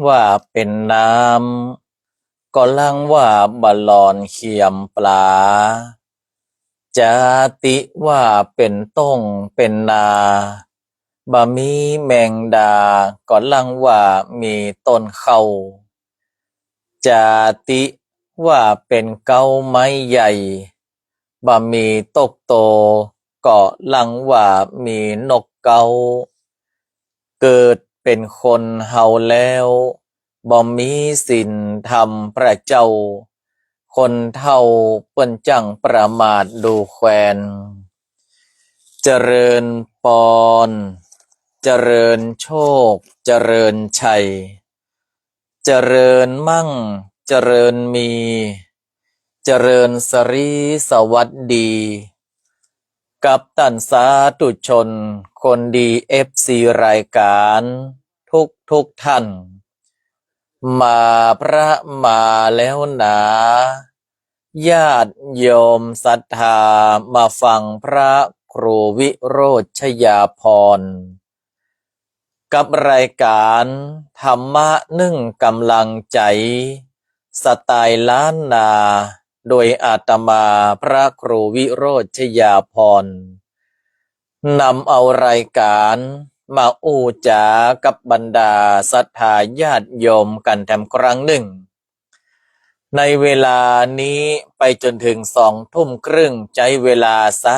ว่าเป็นน้ำก็ลังว่าบาลอนเขียมปลาจาติว่าเป็นต้งเป็นนาบะมีแมงดาก็ลังว่ามีต้นเข้าจาติว่าเป็นเก้าไม้ใหญ่บะมีตกโตก็ลังว่ามีนกเกาเกิดเป็นคนเฮาแล้วบ่มีสินธรรมพระเจ้าคนเท่าเปิ้นจังประมาทดูแควนเจริญปอนเจริญโชคเจริญชัยเจริญมั่งเจริญมีเจริญสรีสวัสดีกับตันสาธุชนคนดีFCรายการทุกท่านมาพระมาแล้วนะญาติโยมศรัทธามาฟังพระครูวิโรจชยาภรณ์กับรายการธรรมะนึ่งกำลังใจสไตล์ล้านนาโดยอาตมาพระครูวิโรจชยาภรณ์นำเอารายการมาอู้จากับบรรดาศรัทธาญาติโยมกันแถมครั้งหนึ่งในเวลานี้ไปจนถึง20:30ใช้เวลา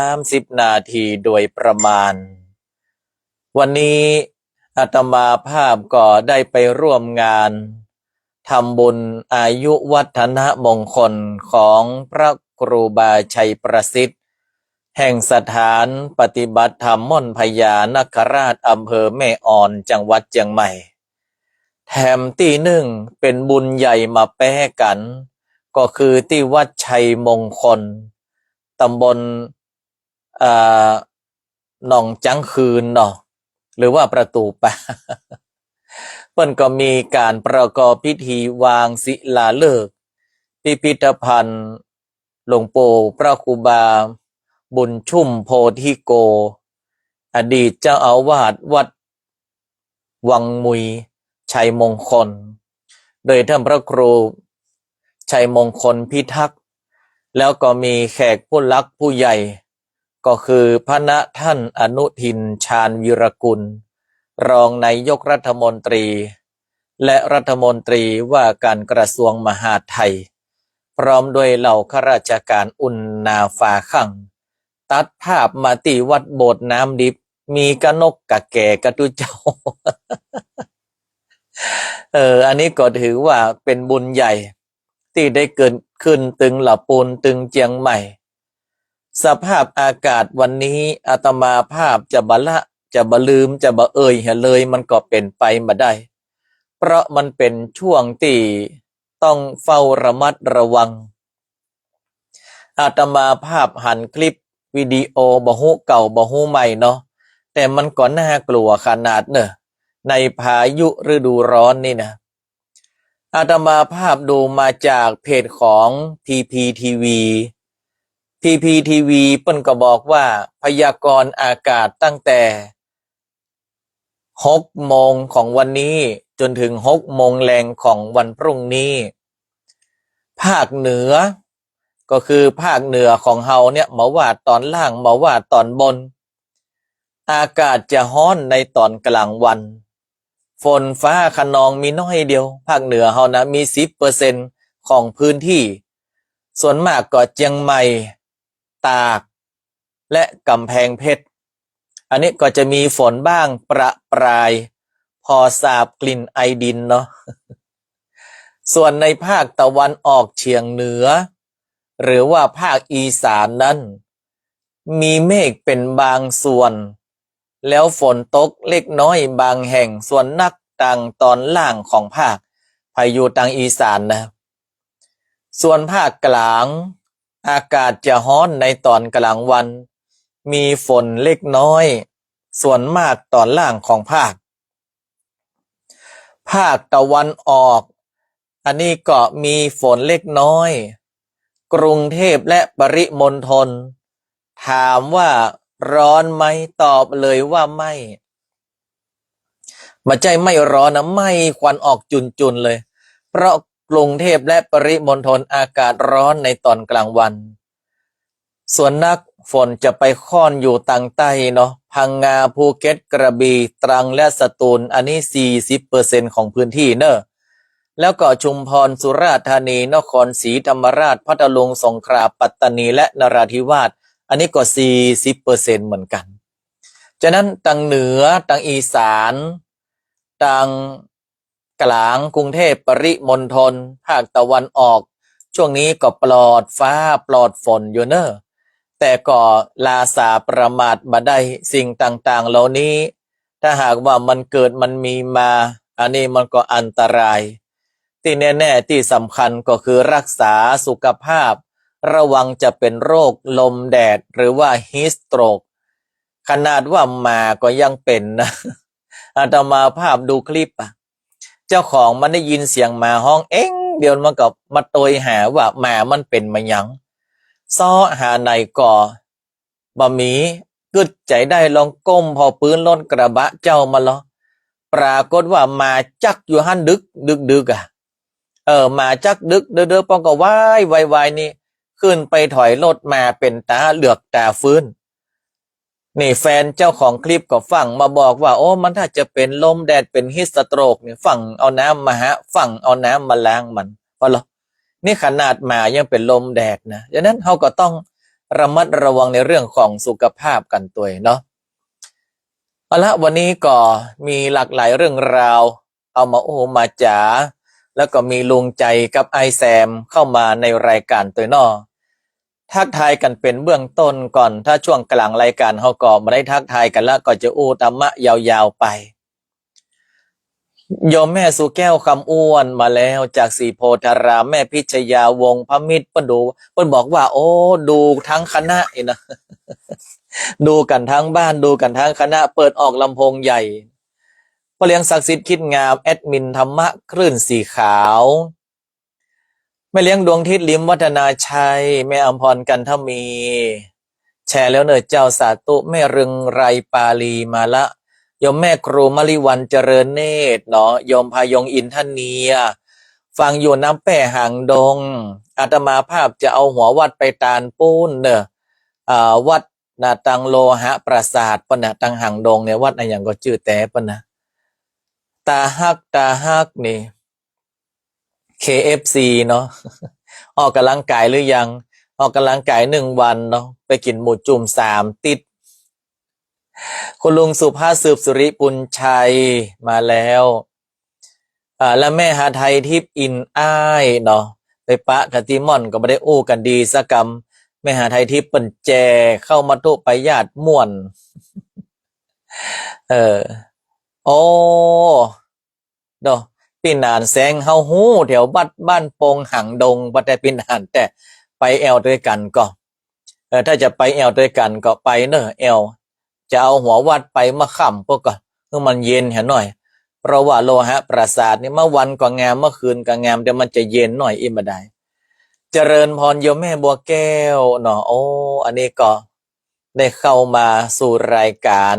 30นาทีโดยประมาณวันนี้อาตมาภาพก็ได้ไปร่วมงานทำบุญอายุวัฒนมงคลของพระครูบาชัยประสิทธิ์แห่งสถานปฏิบัติธรรมม่อนพญานคราชอำเภอแม่อ่อนจังหวัดเชียงใหม่แถมที่หนึ่งเป็นบุญใหญ่มาแป้กันก็คือที่วัดชัยมงคลตำบลหนองจังคืนเนาะหรือว่าประตูป่าเพิ่นก็มีการประกอบพิธีวางศิลาฤกษ์พิพิธภัณฑ์หลวงปู่พระครูบาบุญชุ่มโพธิโกอดีตเจ้าอาวาสวัดวังมุยชัยมงคลโดยท่านพระครูชัยมงคลพิทักษ์แล้วก็มีแขกผู้ลักผู้ใหญ่ก็คือพระณท่านอนุทินชาญวีรกุลรองนายกรัฐมนตรีและรัฐมนตรีว่าการกระทรวงมหาดไทยพร้อมด้วยเหล่าข้าราชการอุ่นนาฟ้าคั่งตัดภาพมาที่วัดโบสถ์น้ำดิบมีกระนกกะแก่กระตุเจ้า อันนี้ก็ถือว่าเป็นบุญใหญ่ที่ได้เกิดขึ้นตึงหลับปูนตึงเจียงใหม่สภาพอากาศวันนี้อาตมาภาพจะบละจะบลืมจะบะเลยมันก็เป็นไปมาได้เพราะมันเป็นช่วงที่ต้องเฝ้าระมัดระวังอาตมาภาพหันคลิปวิดีโอบะฮู้เก่าบะฮู้ใหม่เนาะแต่มันก็น่ากลัวขนาดเนอะในพายุฤดูร้อนนี่นะอาตมาภาพดูมาจากเพจของ PPTV เปิ้นก็บอกว่าพยากรณ์อากาศตั้งแต่6 โมงของวันนี้จนถึง6 โมงแรงของวันพรุ่งนี้ภาคเหนือก็คือภาคเหนือของเฮาเนี่ยมาว่าตอนล่างมาว่าตอนบนอากาศจะร้อนในตอนกลางวันฝนฟ้าคะนองมีน้อยเดียวภาคเหนือเฮานะมี 10% ของพื้นที่ส่วนมากก็เชียงใหม่ตากและกำแพงเพชรอันนี้ก็จะมีฝนบ้างประปรายพอสาบกลิ่นไอดินเนาะ ส่วนในภาคตะวันออกเฉียงเหนือหรือว่าภาคอีสานนั้นมีเมฆเป็นบางส่วนแล้วฝนตกเล็กน้อยบางแห่งส่วนนักต่างตอนล่างของภาคพายุทางอีสานนะส่วนภาคกลางอากาศจะร้อนในตอนกลางวันมีฝนเล็กน้อยส่วนมากตอนล่างของภาคตะวันออกอันนี้ก็มีฝนเล็กน้อยกรุงเทพและปริมณฑลถามว่าร้อนไหมตอบเลยว่าไม่ มาใจไม่ร้อนนะไม่ควันออกจุนๆเลย เพราะกรุงเทพและปริมณฑลอากาศร้อนในตอนกลางวันส่วนนักฝนจะไปค่อนอยู่ทางใต้เนาะพังงาภูเก็ตกระบี่ตรังและสตูลอันนี้ 40% ของพื้นที่เนอะแล้วก็ชุมพรสุราษฎร์ธานีนครศรีธรรมราชพัทลุงสงขลาปัตตานีและนราธิวาสอันนี้ก็ 40% เหมือนกันฉะนั้นทางเหนือทางอีสานทางกลางกรุงเทพปริมณฑลภาคตะวันออกช่วงนี้ก็ปลอดฟ้าปลอดฝนอยู่เนอะแต่ก็ลาสาประมาทมาได้สิ่งต่างๆเหล่านี้ถ้าหากว่ามันเกิดมันมีมาอันนี้มันก็อันตรายที่แน่ๆที่สำคัญก็คือรักษาสุขภาพระวังจะเป็นโรคลมแดดหรือว่าฮีสโตรกขนาดว่ามาก็ยังเป็นนะอาตมาภาพดูคลิปอ่ะเจ้าของมันได้ยินเสียงหมาห้องเอ็งเดี๋ยวมันก็มาโตยหาว่าหมามันเป็นมายังซ้อหาในก่อบะหมี่กึดใจได้ลองก้มพอปืนล้นกระบะเจ้ามาล้อปรากฏว่ามาจักอยู่หันดึกอ่ะมาจักดึกเด้อป้องก็วายนี่ขึ้นไปถอยรถมาเป็นตาเหลือกตาฟื้นนี่แฟนเจ้าของคลิปก็ฟังมาบอกว่าโอ้มันถ้าจะเป็นลมแดดเป็นฮิสโตรกเนี่ยฝั่งเอาน้ำมาฝั่งเอาน้ำมาล้างมันพอหรอนี่ขนาดมายังเป็นลมแดดนะดังนั้นเขาก็ต้องระมัดระวังในเรื่องของสุขภาพกันตัวเนาะเอาละวันนี้ก็มีหลากหลายเรื่องราวเอามามาจ๋าแล้วก็มีลุงใจกับไอแซมเข้ามาในรายการตัวเนาะทักทายกันเป็นเบื้องต้นก่อนถ้าช่วงกลางรายการเขาก็มาได้ทักทายกันแล้วก็จะธรรมะยาวๆไปโยมแม่สุแก้วคำอ้วนมาแล้วจากสีโพธารามแม่พิชยาวงพมิตรเปิ้นบอกว่าโอ้ดูทั้งคณะนะดูกันทั้งบ้านดูกันทั้งคณะเปิดออกลำโพงใหญ่พ่อเลี้ยงศักดิ์สิทธิ์คิดงามแอดมินธรรมะคลื่นสีขาวแม่เลี้ยงดวงทิศลิมวัฒนาชัยแม่อมพรกันทมีแชร์แล้วเนอะเจ้าสาตุแม่รึงไรปาลีมาละโยมแม่ครูมลิวันเจริญเนตรเนาะโยมพายงอินทเนียฟังอยู่น้ำแป้หางดงอาตมาภาพจะเอาหัววัดไปตาลปูนเนอะวัดนาตังโลหะปราสาทปะนะตังหางดงเนี่ยวัดอะไรอย่างก็ชื่อแต่ปะนะตาฮักนี่ KFC เนาะออกกำลังกายหรือยังออกกำลังกาย1 วันเนาะไปกินหมูจุ่ม3ติดคุณลุงสุภาพสืบสุริปุญชัยมาแล้วแล้วแม่หาไทยทิพย์อินอ้ายเนาะไปปะกับติมอนก็ไม่ได้อู้กันดีสักกรรมแม่หาไทยทิพย์เป็นแจเข้ามาตุไปญาติม่วนโอ้เนาะปีนานแสงเฮาหู้แถวบ้านโปงหังดงบ่ได้ปีนานแต่ไปแอลด้วยกันก็ถ้าจะไปแอลด้วยกันก็ไปเนอะแอลจะเอาหัววัดไปมาค่ำพวกก็คือมันเย็นหน่อยเพราะว่าโลหะปราสาทนี่เมื่อวันก็งามเมื่อคืนก็งามแต่มันจะเย็นหน่อยอิมได้เจริญพรโยมแม่บัวแก้วเนาะโอ้อันนี้ก็ได้เข้ามาสู่รายการ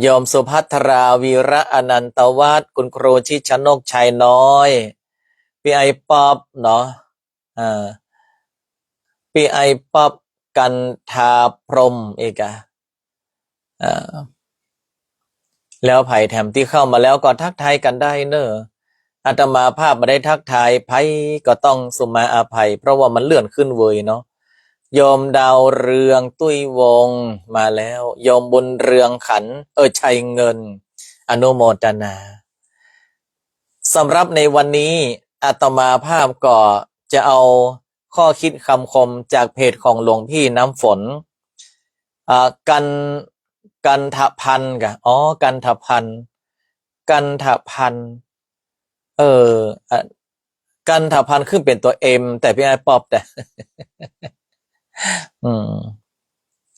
โยมสุภัทราวีระอนันตวัฒน์คุณครูชิชนกชัยน้อยพี่ไอป๊อบเนาะพี่ไอป๊อบกันทาพรหมอีกแล้วไผ่แถมที่เข้ามาแล้วก็ทักทายกันได้เนอะอาตมาภาพมาได้ทักทายไผ่ก็ต้องสุมาอาภัยเพราะว่ามันเลื่อนขึ้นเวยเนาะโยมดาวเรืองตุ้ยวงมาแล้วโยมบุญเรืองขันชัยเงินอนุโมทนาสำหรับในวันนี้อาตมาภาพก็จะเอาข้อคิดคำคมจากเพจของหลวงพี่น้ำฝนกันทพันธ์กะกันทพันธ์กันทพันธ์กันทพันธ์ขึ้นเป็นตัวเอ็มแต่พี่ไอ้ป๊อบแต่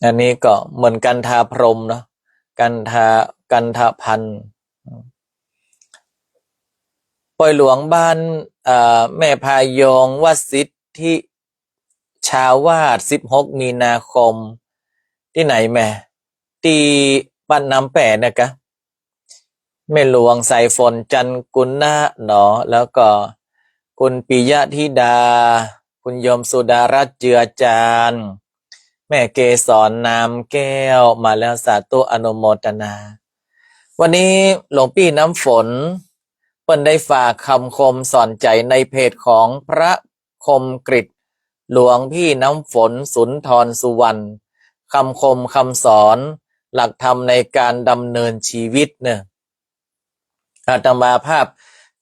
อันนี้ก็เหมือนกันทาพรหมเนาะกันทพันธ์ปอยหลวงบ้านแม่พายงวสิทธิชาวาส16 มีนาคมที่ไหนแม่ตีบ้านน้ำแปะนะกะ แม่หลวงสายฝนจันกุลนะเนาะแล้วก็คุณปิยะธิดาคุณโยมสุดารัตน์เจือจานแม่เกสรนามแก้วมาแล้วสาธุอนุโมทนา วันนี้หลวงพี่น้ำฝนเปิ้นได้ฝากคำคมสอนใจในเพจของพระคมกฤษหลวงพี่น้ำฝนสุนทรสุวรรณคำคมคำสอนหลักธรรมในการดำเนินชีวิตเนี่ยอาตมาภาพ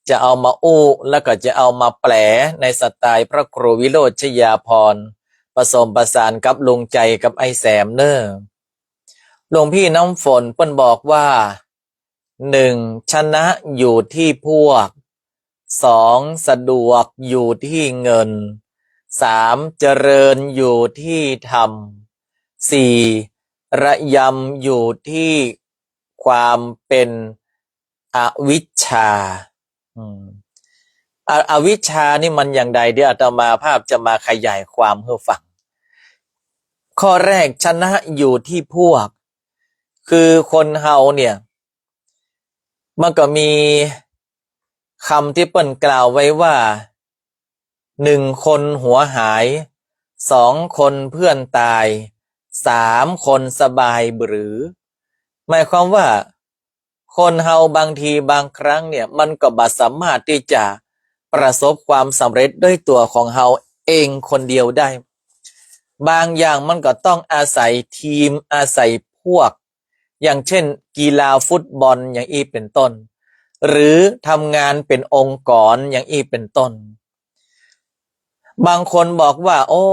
จะเอามาอู้แล้วก็จะเอามาแปลในสไตล์พระครูวิโรจน์ชยาภรณ์ผสมประสานกับลุงใจกับไอ้แสมเนอหลวงพี่น้ำฝนเปิ้นบอกว่า1. ชนะอยู่ที่พวก 2. สะดวกอยู่ที่เงิน 3. เจริญอยู่ที่ธรรม 4. ระยำอยู่ที่ความเป็นอวิชชาอวิชชานี่มันอย่างใดเดี๋ยวอาตมาภาพจะมาขยายความให้ฟังข้อแรกชนะอยู่ที่พวกคือคนเฮาเนี่ยมันก็มีคำที่เปิ้นกล่าวไว้ว่า1 คนหัวหาย2 คนเพื่อนตาย3 คนสบายหรือหมายความว่าคนเฮาบางทีบางครั้งเนี่ยมันก็บ่สามารถที่จะประสบความสำเร็จด้วยตัวของเฮาเองคนเดียวได้บางอย่างมันก็ต้องอาศัยทีมอาศัยพวกอย่างเช่นกีฬาฟุตบอลอย่างอีเป็นต้นหรือทำงานเป็นองค์กรอย่างอีเป็นต้นบางคนบอกว่าโอ้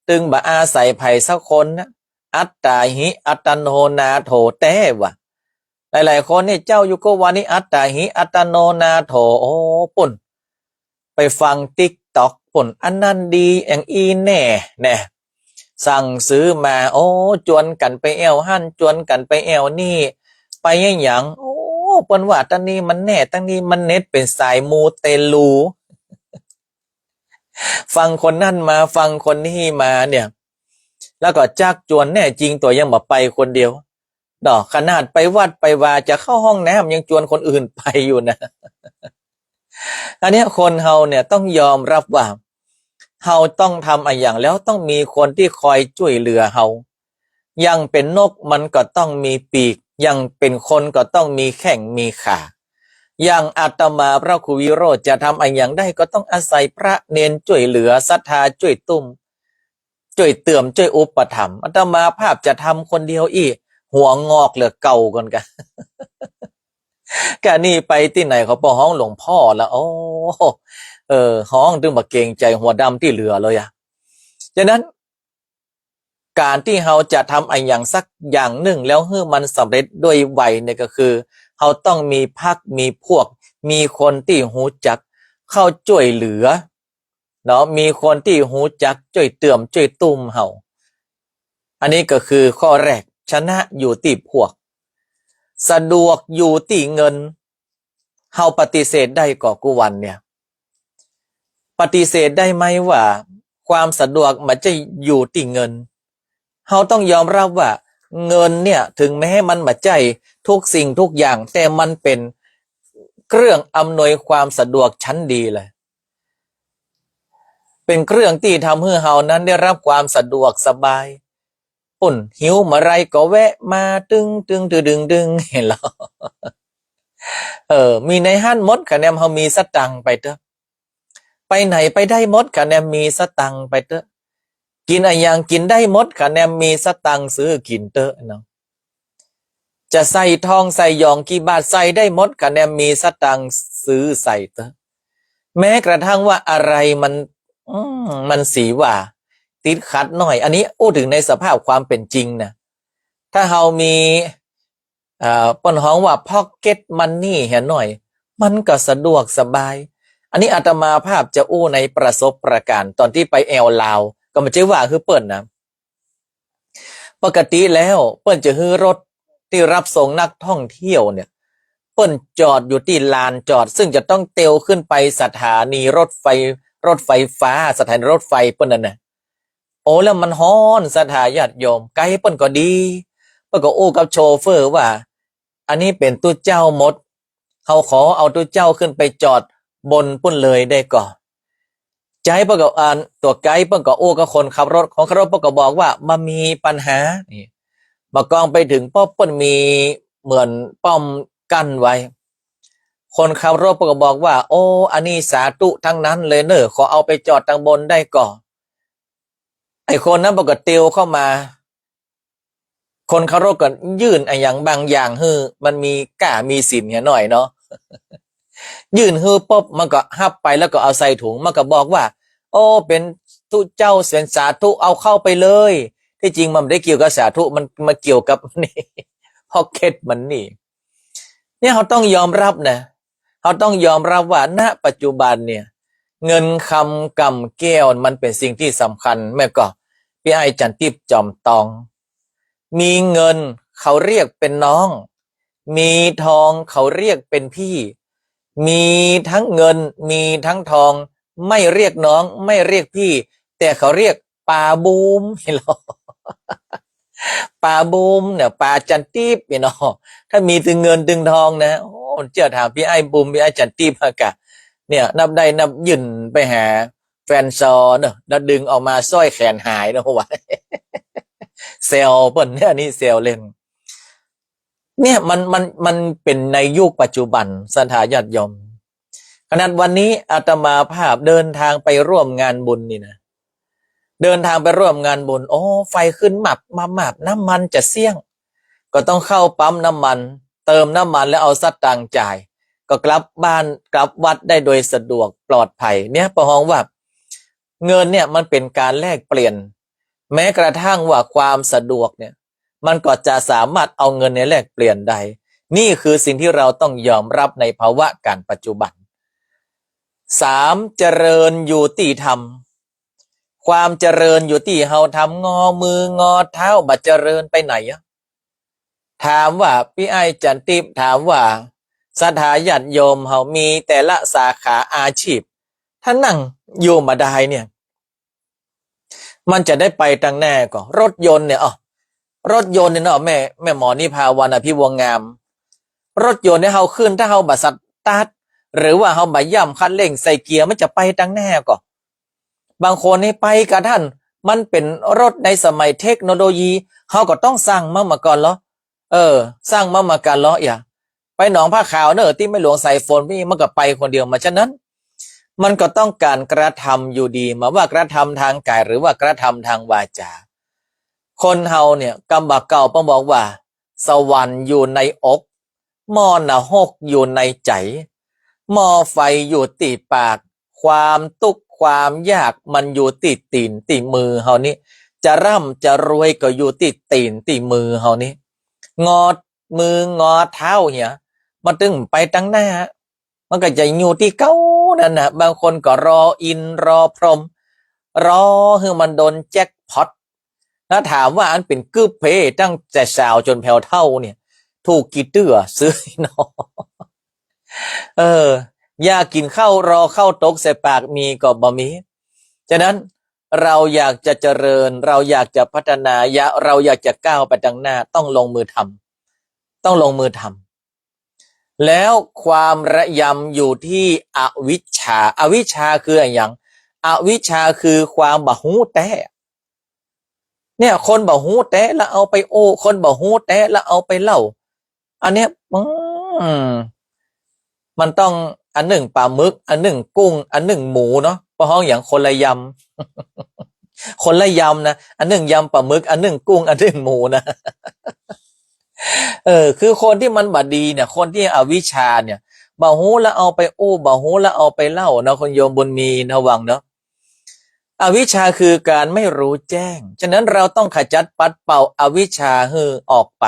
ตึงบ่อาศัยไผสักคนนะอัตตาหิอัตโนนาโถแต้วะหลายๆคนนี่เจ้าอยู่ก็วันนี้อัตตาหิอัตโนนาโถโอ้ปุ่นไปฟังTikTokปุ่นอันนั้นดีอย่างอีแน่สั่งซื้อมาโอ้จวนกันไปแอวหั่นจวนกันไปแอวนี่ไปอย่างโอ้เปิ้นว่าตั้งนี้มันแน่ตั้งนี้มันเน็ตเป็นสายมูเตลูฟังคนนั่นมาฟังคนนี้มาเนี่ยแล้วก็จักจวนแน่จริงตัวยังมาไปคนเดียวดอกขนาดไปวัดไปวาจะเข้าห้องน้ำยังจวนคนอื่นไปอยู่นะอันนี้คนเฮาเนี่ยต้องยอมรับว่าเฮาต้องทำอะไรอย่างแล้วต้องมีคนที่คอยช่วยเหลือเฮายังเป็นนกมันก็ต้องมีปีกยังเป็นคนก็ต้องมีแข้งมีขาอย่างอาตมาพระครูวิโรจน์จะทำอะไรอย่างได้ก็ต้องอาศัยพระเนนช่วยเหลือศรัทธาช่วยตุ้มช่วยเติมช่วยอุปถัมภ์อาตมาภาพจะทำคนเดียวอีหัวงอกเหลือเก่ากันกันแกนี่ไปที่ไหนเขาบอกห้องหลวงพ่อแล้วโอ้ห้องตึงมาเกรงใจหัวดำที่เหลือเลยฉะนั้นการที่เราจะทำอะไรอย่างสักอย่างหนึ่งแล้วให้มันสำเร็จด้วยไวเนี่ยก็คือเราต้องมีพรรคมีพวกมีคนที่หูจักเข้าช่วยเหลือเนาะมีคนที่หูจักช่วยเติมช่วยตุ้มเฮาอันนี้ก็คือข้อแรกชนะอยู่ที่พวกสะดวกอยู่ที่เงินเฮาปฏิเสธได้ก่อกุวันเนี่ยปฏิเสธได้ไหมว่าความสะดวกมันจะอยู่ที่เงินเฮาต้องยอมรับว่าเงินเนี่ยถึงแม้มันมาใจทุกสิ่งทุกอย่างแต่มันเป็นเครื่องอำนวยความสะดวกชั้นดีเลยเป็นเครื่องที่ทำให้เฮานั้นได้รับความสะดวกสบายปุ่นหิวเมื่อไรก็แวะมาตึงเห็นหรอมีในห้านมดคะแนนเฮามีสตังไปเถอะไปไหนไปได้มดคะแนนมีสตังไปเถอะกินอะไรอย่างกินได้มดคะแนนมีสตังซื้อกินเถอะเนาะจะใส่ทองใส่ยองกี่บาทใส่ได้มดคะแนนมีสตังซื้อใส่เถอะแม้กระทั่งว่าอะไรมันสีว่าติดขัดหน่อยอันนี้พูดถึงในสภาพความเป็นจริงนะถ้าเรามีปนห้องว่า pocket money เห็นหน่อยมันก็สะดวกสบายอันนี้อาตมาภาพจะอู้ในประสบประการตอนที่ไปแอลลาวก็ไม่ใช่ว่าคือเปิ้นนะปกติแล้วเปิ้นจะฮื้อรถที่รับส่งนักท่องเที่ยวเนี่ยเปิ้นจอดอยู่ที่ลานจอดซึ่งจะต้องเตลขึ้นไปสถานีรถไฟฟ้าสถานีรถไฟเปิ้นนั่นน่ะโอ้แล้วมันฮ้อนสถาญาติโยมไกลเปิ้นก็ดีเปิ้นก็อู้กับโชเฟอร์ว่า อันนี้เป็นตู้เจ้าหมดเขาขอเอาตู้เจ้าขึ้นไปจอดบนปุ้นเลยได้ก่อนใจเปิ้นก็ตัวไกด์เปิ้นก็โอ้กับคนขับรถของขับรถเปิ้นก็บอกว่ามันมีปัญหานี่มากองไปถึงป๊อบเปิ้นมีเหมือนป้อมกั้นไว้คนขับรถเปิ้นก็บอกว่าโอ้อันนี้สาธุทั้งนั้นเลยเนอะขอเอาไปจอดทางบนได้ก่อนไอ้คนนั้นเปิ้นก็ติวเข้ามาคนขับรถก็ยื่นไอ้อย่างบางอย่างฮือมันมีกล้ามีสินเนี่ยหน่อยเนาะยื่นฮือป๊อบมันก็หับไปแล้วก็เอาใส่ถุงมันก็บอกว่าโอ้เป็นทุเจ้าเสียนสาธุเอาเข้าไปเลยที่จริงมันไม่ได้เกี่ยวกับสาธุมันมาเกี่ยวกับนี่พ็อกเก็ตมันนี่เนี่ยเขาต้องยอมรับนะเขาต้องยอมรับว่าณปัจจุบันเนี่ยเงินคำกำแก้วมันเป็นสิ่งที่สำคัญแม่ก็พี่ไอ้จันทิพย์จอมตองมีเงินเขาเรียกเป็นน้องมีทองเขาเรียกเป็นพี่มีทั้งเงินมีทั้งทองไม่เรียกน้องไม่เรียกพี่แต่เขาเรียกปาบูมเห็นหรอปาบูมเนี่ยปาจันทิพย์เนาะถ้ามีถึงเงินถึงทองนะโอ้เจ้าถามพี่ไอ้บูมพี่ไอ้จันทิพย์ฮะกะเนี่ยนับได้นับยื่นไปหาแฟนซอเนอะแล้วดึงออกมาสร้อยแขนหายนะวะเซลเปิ้นเนี่ยนี่เซลเล่นเนี่ยมันเป็นในยุคปัจจุบันสันทาญาติโยมขนาดวันนี้อาตมาภาพเดินทางไปร่วมงานบุญนี่นะเดินทางไปร่วมงานบุญโอ้ไฟขึ้นหมับน้ำมันจะเสี่ยงก็ต้องเข้าปั๊มน้ำมันเติมน้ำมันแล้วเอาสตางค์จ่ายก็กลับบ้านกลับวัดได้โดยสะดวกปลอดภัยเนี่ยประหองว่าเงินเนี่ยมันเป็นการแลกเปลี่ยนแม้กระทั่งว่าความสะดวกเนี่ยมันก็จะสามารถเอาเงินในแลกเปลี่ยนได้นี่คือสิ่งที่เราต้องยอมรับในภาวะการปัจจุบัน3เจริญอยู่ที่ธรรมความเจริญอยู่ที่เฮาทำงอมืองอเท้าบัดเจริญไปไหนอะถามว่าพี่ไอ้จันทิพย์ถามว่าสถาญาติโยมเฮามีแต่ละสาขาอาชีพถ้านั่งอยู่มาได้เนี่ยมันจะได้ไปทางแน่ก่อนรถยนต์เนี่ยรถยนต์เนี่ยเนาะแม่หมอนิพาวันอภิวงงามรถยนต์เนี่ยเฮาขึ้นถ้าเฮาบัดสตาร์ทหรือว่าเฮาบัดย่ำคันเร่งใส่เกียร์มันจะไปทางแน่ก่อนบางคนนี่ไปกับท่านมันเป็นรถในสมัยเทคโนโลยีเฮาก็ต้องสร้างมาก่อนเหรอสร้างมาก่อนเหรออย่าไปหนองผ้าขาวเนอะที่ไม่หลวงใส่ฝนพี่มันก็ไปคนเดียวมาฉะนั้นมันก็ต้องการกระทำอยู่ดีมาว่ากระทำทางกายหรือว่ากระทำทางวาจาคนเฮาเนี่ยกำบักเก่าต้องบอกว่าสวรรค์อยู่ในอกหม้อนะหกอยู่ในใจหม้อไฟอยู่ตีปากความทุกข์ความยากมันอยู่ติดตีนติมือเฮานี่จะร่ำจะรวยก็อยู่ติดตีนติมือเฮานี่งอมืองอเท้าเนี่ยมันตึงไปตั้งหน้ามันก็จะอยู่ที่เก้านั่นนะบางคนก็รออินรอพรหมรอให้มันโดนแจ็คพอตแล้วถามว่าอันเป็นกึบเพตั้งแต่สาวจนแผ่วเท่าเนี่ยถูกกี่เตื้อซื้อเนาะอยากกินข้าวรอข้าวตกใส่ปากมีก็บ่มีฉะนั้นเราอยากจะเจริญเราอยากจะพัฒนาเราอยากจะก้าวไปข้างหน้าต้องลงมือทำต้องลงมือทำแล้วความระยำอยู่ที่อวิชชาอวิชชาคืออะไรอย่างอวิชชาคือความบ่หูแต้เนี่ยคนบ่หูแต้แล้วเอาไปโอ้คนบ่หูแต้แล้วเอาไปเล่าอันเนี้ยมันต้องอันหนึ่งปลาหมึกอันหนึ่งกุ้งอันหนึ่งหมูเนาะเพราะห้องอย่างคนละยำคนละยำนะอันหนึ่งยำปลาหมึกอันหนึ่งกุ้งอันหนึ่งหมูนะคือคนที่มันบดีเนี่ยคนที่อวิชชาเนี่ยบ่หูแล้วเอาไปโอ้บ่หูแล้วเอาไปเล่านะคนโยมบุญมีระวังเนาะอวิชชาคือการไม่รู้แจ้งฉะนั้นเราต้องขจัดปัดเป่าอวิชชาให้ออกไป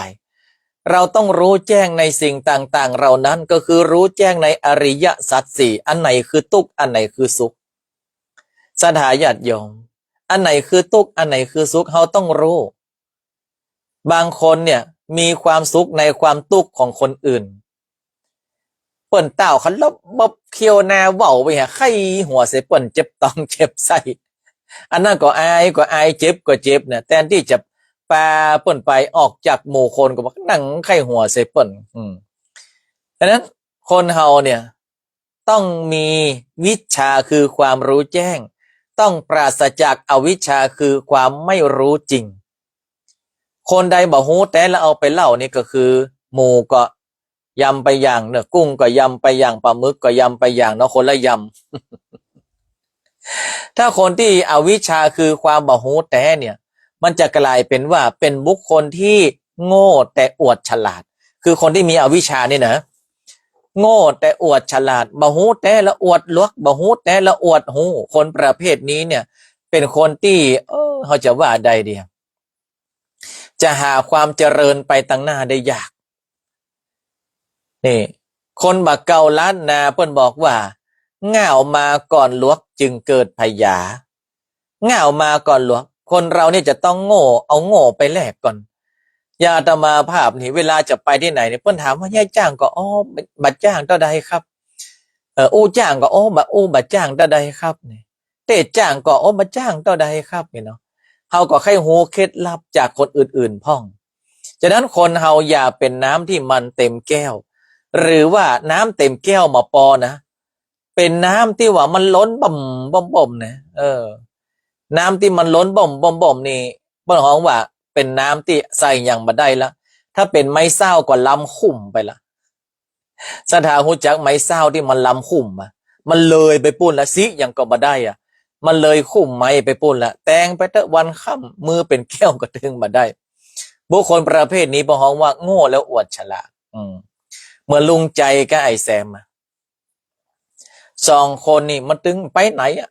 เราต้องรู้แจ้งในสิ่งต่างๆเรานั้นก็คือรู้แจ้งในอริยสัจสี่อันไหนคือทุกข์อันไหนคือสุขสถาญาติโยมอันไหนคือทุกข์อันไหนคือสุขเราต้องรู้บางคนเนี่ยมีความสุขในความทุกข์ของคนอื่นเปิ่นเต่าคันลบบเคียวนาเว้าไปหาไข้หัวใส่เปิ่นเจ็บต้องเจ็บใส่อันนั้นก็อายเจ็บก็เจ็บเนี่ยแทนที่จะไป ปลาเปิ่นไปออกจากหมู่คนก็บอกหนังไข้หัวเซเปิ่นดังนั้นคนเฮาเนี่ยต้องมีวิชาคือความรู้แจ้งต้องปราศจากอวิชชาคือความไม่รู้จริงคนใดบ่ฮู้แต่แล้วเอาไปเล่านี่ก็คือหมูก็ยำไปอย่างเนื้อกุ้งก็ยำไปอย่างปลาหมึกก็ยำไปอย่างเนาะคนละยำ ถ้าคนที่อวิชชาคือความบ่ฮู้แต่เนี่ยมันจะกลายเป็นว่าเป็นบุคคลที่โง่แต่อวดฉลาดคือคนที่มีอวิชชานี่นะโง่แต่อวดฉลาดบ่ฮู้แต่ละอวดลวกบ่ฮู้แต่ละอวดฮู้คนประเภทนี้เนี่ยเป็นคนที่เขาจะว่าใดเดียวจะหาความเจริญไปตั้งหน้าได้ยากนี่คนบักเก่าล้านนาเพิ่นบอกว่าง่าวมาก่อนลวกจึงเกิดพยาง่าวมาก่อนลวกคนเราเนี่ยจะต้องโง่เอาโง่ไปแลกก่อนยาตมาภาพนี่เวลาจะไปที่ไหนเนี่ยเพิ่นถามว่าย่าจ้างก็บัตรจ้างเท่าใดครับอู้จ้างก็บัตรจ้างเท่าใดครับนี่เตะจ้างก็บัตรจ้างเท่าใดครับนี่เนาะเฮาก็ให้หูเคล็ดลับจากคนอื่นๆพ่องฉะนั้นคนเฮาอย่าเป็นน้ำที่มันเต็มแก้วหรือว่าน้ำเต็มแก้วมาปอนะเป็นน้ำที่ว่ามันล้นบ่มนะน้ำที่มันล้นบ่มนี่เปิ้นฮ้องว่าเป็นน้ำที่ใส่อย่างบ่ได้ละถ้าเป็นไม้เศร้าก็ล้ำคุ้มไปละสถาหูจักไม้เศร้าที่มันล้ำคุ้มอ่ะมันเลยไปปุ้นละสิอย่างก็บ่ได้อ่ะมันเลยคุ้มไม้ไปปุ้นละแตงไปเตะวันค่ำมือเป็นแก้วก็ถึงบ่ได้บุคคลประเภทนี้เปิ้นฮ้องว่าโง่แล้วอวดฉลาดเมื่อลุงใจกับไอ้แซมสองคนนี่มันตึงไปไหนอ่ะ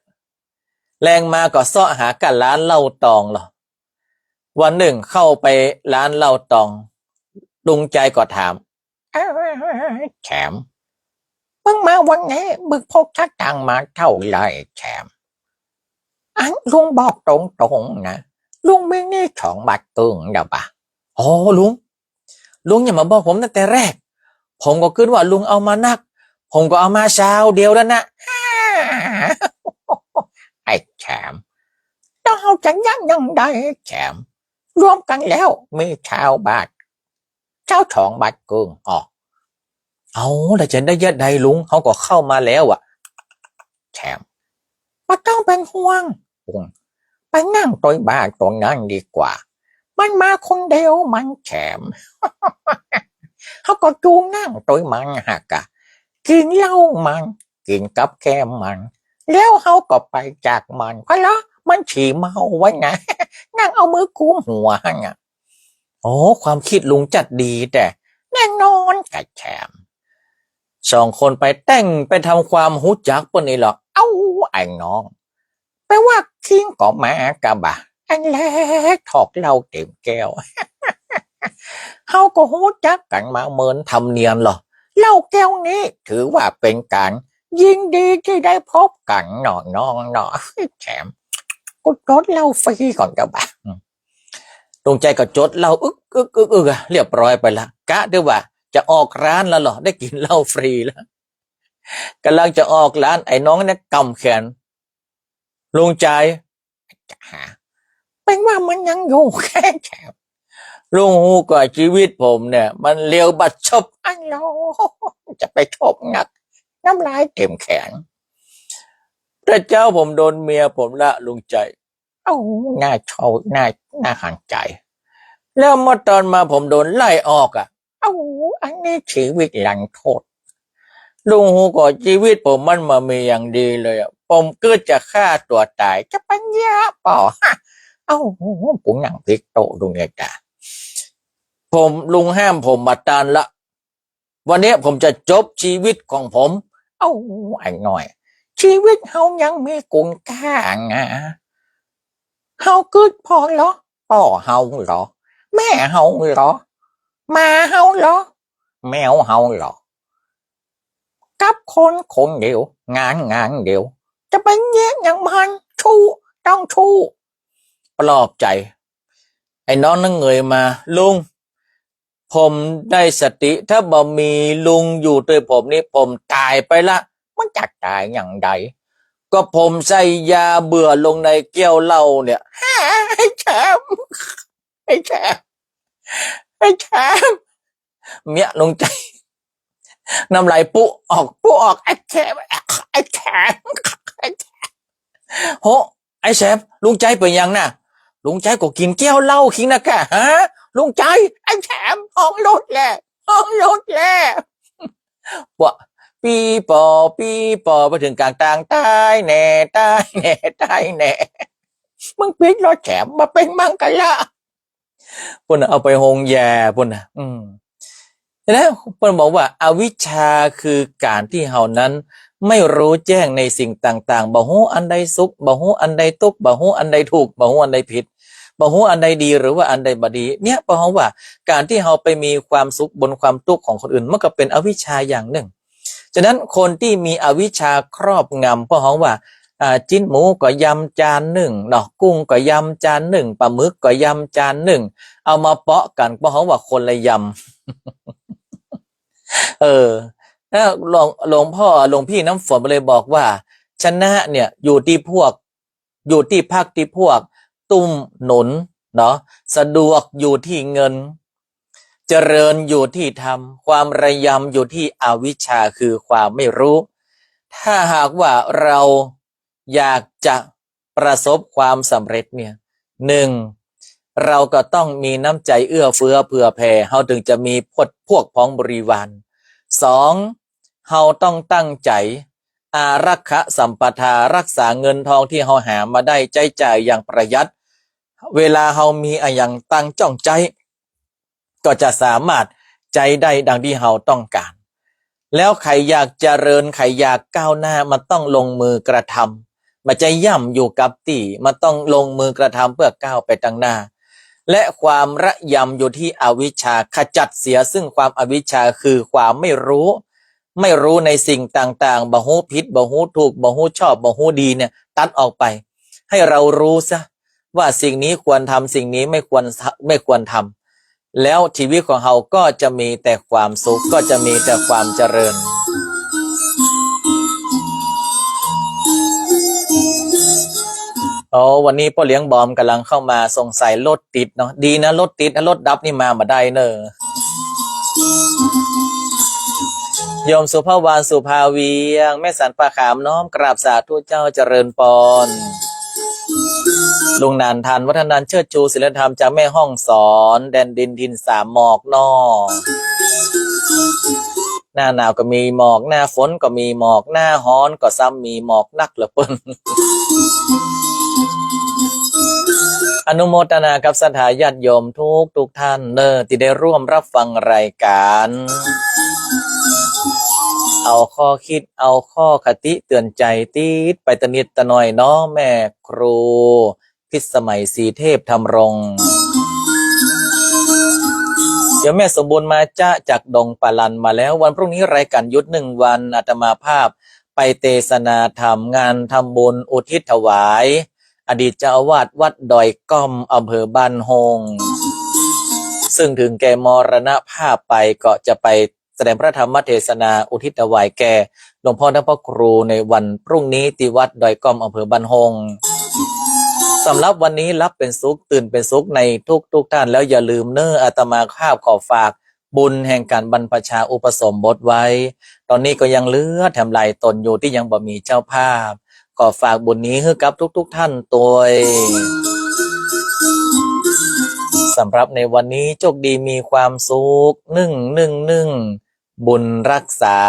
แรงมาก็เสาะหากันร้านเหล้าตองหรอวันหนึ่งเข้าไปร้านเหล้าตองลุงใจก็ถามแฉมมึงมาวันนี้มึงพกชักตังมาเท่าไรแฉมลุงบอกตรงๆนะลุงไม่นี่2 บาทตึงเดี๋ยวป่ะลุงอย่ามาบอกผมตั้งแต่แรกผมก็คิดว่าลุงเอามานักผมก็เอามาเช้าเดียวแล้วนะไอ้แฉมต้องเอาจังยังได้แฉมรวมกันแล้วมี2 บาท2 บาทเกินเอาแต่จะได้เยอะใดลุงเขาก็เข้ามาแล้วอ่ะแฉมไม่ต้องเป็นห่วงไปนั่งตัวบ้านตรงนั้นดีกว่ามันมาคนเดียวมันแฉมเขาก็จูงนั่งตัวมันหักะกินเหล้ามันกินกับแก้มมันแล้วเขาก็ไปจากมันเพราะแล้วมันฉี่เมาไว้ไงนั่งเอามือกุมหัวไงความคิดลุงจัดดีแต่แน่นอนกับแฉม2 คนไปแต่งไปทำความหูจักปนนี่หรอกไอ้น้องแปลว่าคิงก็มากะบะอันแรกถอกเหล้าเต็มแก้วเขาก็หูจักกันมาเหมือนทำเนียนหรอเหล้าแก้วนี้ถือว่าเป็นการยินดีที่ได้พบกันหน่อแฉมก็จดเหล้าฟรีก่อนกะบะตรงใจก็จดเหล้าอึกเรียบร้อยไปละกะด้วยว่าจะออกร้านแล้วหรอได้กินเหล้าฟรีแล้วกำลังจะออกร้านไอ้น้องเนี่ยกำแขนลุงใจจะหาเป็นว่ามันยังอยู่แค่แฉมลุงหูก็ชีวิตผมเนี่ยมันเลี้ยวบัดชบอันโลจะไปชบงักน้ำลายเต็มแขนแต่เจ้าผมโดนเมียผมละลุงใจน่าชอบน่าหันใจแล้วเมื่อตอนมาผมโดนไล่ออกอันนี้ชีวิตหลังโทษลุงหูก็ชีวิตผมมันมามีอย่างดีเลยผมก็จะฆ่าตัวตายจะปัญญาเปล่าผมนั่งพลิกโต๊ะลุงเนี่ยจ้ะลุงห้ามผมมาตานละวันนี้ผมจะจบชีวิตของผมไอ้หน่อยชีวิตเฮายังมีคุณค่าไงเฮาเกิดพ่อเหรอพ่อเฮาเหรอแม่เฮาเหรอหมาเฮาเหรอแมวเฮาเหรอกับคนเดียวงานเดียวจะไปแย่งอย่างมันต้องปลอบใจไอ้น้องนั่งเงยมาลุงผมได้สติถ้าบ่มีลุงอยู่ด้วยผมนี่ผมตายไปละมันจะตายอย่างใดก็ผมใส่ยาเบื่อลงในแก้วเหล้าเนี่ยแฉม ไอ้แฉไอ้แฉเมียลงใจน้ำลายปุออกไอ้แฉไอ้แฉโหไอ้แฉลุงใจเป็นยังน่ะลุงใจก็กินแก้วเหล้าคิงนะแกฮะลุงใจไอ้แฉห้องรถแหละห้องรถแหละปะปีปีปอไปถึงกลางตายแน่ตายแน่ตายแน่มึงเป็นรถแฉมาเป็นมังกรละปุ่นเอาไปหงแย่ปุ่นนะแล้วปุ่นบอกว่าอวิชชาคือการที่เฮานั้นไม่รู้แจ้งในสิ่งต่างๆบ่ฮู้อันใดสุขบ่ฮู้อันใดทุกข์บ่ฮู้อันใดถูกบ่ฮู้อันใดผิดบ่ฮู้อันใดดีหรือว่าอันใดบ่ดีเนี่ยเพราะว่าการที่เฮาไปมีความสุขบนความทุกข์ของคนอื่นมันก็เป็นอวิชชาอย่างหนึ่งฉะนั้นคนที่มีอวิชชาครอบงำเพราะว่าจิ้นหมูก็ยำจานหนึ่งเนาะกุ้งก็ยำจานหนึ่งปลาหมึกก็ยำจานหนึ่งเอามาเปาะกันเพราะว่าคนละยำแล้วหลวงพ่อหลวงพี่น้ำฝนเลยบอกว่าชนะเนี่ยอยู่ที่ภาคที่พวกตุ้มหนุนเนาะสะดวกอยู่ที่เงินเจริญอยู่ที่ธรรมความระยำอยู่ที่อวิชชาคือความไม่รู้ถ้าหากว่าเราอยากจะประสบความสำเร็จเนี่ยหนึ่งเราก็ต้องมีน้ำใจเอื้อเฟื้อเผื่อแผ่เฮาถึงจะมีพวกพ้องบริวารสองเฮาต้องตั้งใจอารักขสัมปทารักษาเงินทองที่เฮาหามาได้ใจจ่ายอย่างประหยัดเวลาเฮามีอย่างตั้งจ้องใจก็จะสามารถใจได้ดังที่เฮาต้องการแล้วใครอยากเจริญใครอยากก้าวหน้ามันต้องลงมือกระทำมันจะย่ำอยู่กับที่มันต้องลงมือกระทำเพื่อก้าวไปข้างหน้าและความระยำอยู่ที่อวิชชาขจัดเสียซึ่งความอวิชชาคือความไม่รู้ในสิ่งต่างๆบ่ฮู้ผิดบ่ฮู้ถูกบ่ฮู้ชอบบ่ฮู้ดีเนี่ยตัดออกไปให้เรารู้ซะว่าสิ่งนี้ควรทำสิ่งนี้ไม่ควรทำแล้วชีวิตของเราก็จะมีแต่ความสุขก็จะมีแต่ความเจริญวันนี้พ่อเลี้ยงบอมกำลังเข้ามาสงสัยรถติดเนาะดีนะรถติดรถดับนี่มาได้เนอะโยมสุภาวานสุภาเวียงแม่สันปะขามน้อมกราบสาธุเจ้าเจริญปอนลุงนานทันวัฒนันเชิดชูศิลธรรมจากแม่ห้องสอนแดนดินทินสามหมอกนอหน้าหนาวก็มีหมอกหน้าฝนก็มีหมอกหน้าฮ้อนก็ซ้ำมีหมอกนักเหลือเปิ้นอนุโมทนากับศรัทธาญาติโยมทุกท่านที่ได้ร่วมรับฟังรายการเอาข้อคิดเอาข้อคติเตือนใจติดไปตะนิดตะหน่อยเนาะแม่ครูพิสมัยศรีเทพธรรมรงค์เดี๋ยวแม่สมบูรณ์มาจากดงปาลันมาแล้ววันพรุ่งนี้รายการยุทธ1 วันอาตมาภาพไปเทศนาธรรมงานทำบุญอุทิศถวายอดีตเจ้าอาวาสวัดดอยก้อมอำเภอบ้านโฮงซึ่งถึงแก่มรณภาพไปก็จะไปแสดงพระธรรมเทศนาอุทิศถวายแก่หลวงพ่อท่านพระครูในวันพรุ่งนี้ที่วัดดอยก้อมอำเภอบ้านโฮงสำหรับวันนี้รับเป็นสุขตื่นเป็นสุขในทุกท่านแล้วอย่าลืมอาตมาภาพขอฝากบุญแห่งการบรรพชาอุปสมบทไว้ตอนนี้ก็ยังเหลือแถมลายตนอยู่ที่ยังบ่มีเจ้าภาพขอฝากบุญนี้ให้กับทุกท่านตัวสำหรับในวันนี้โชคดีมีความสุข111บุญรักษา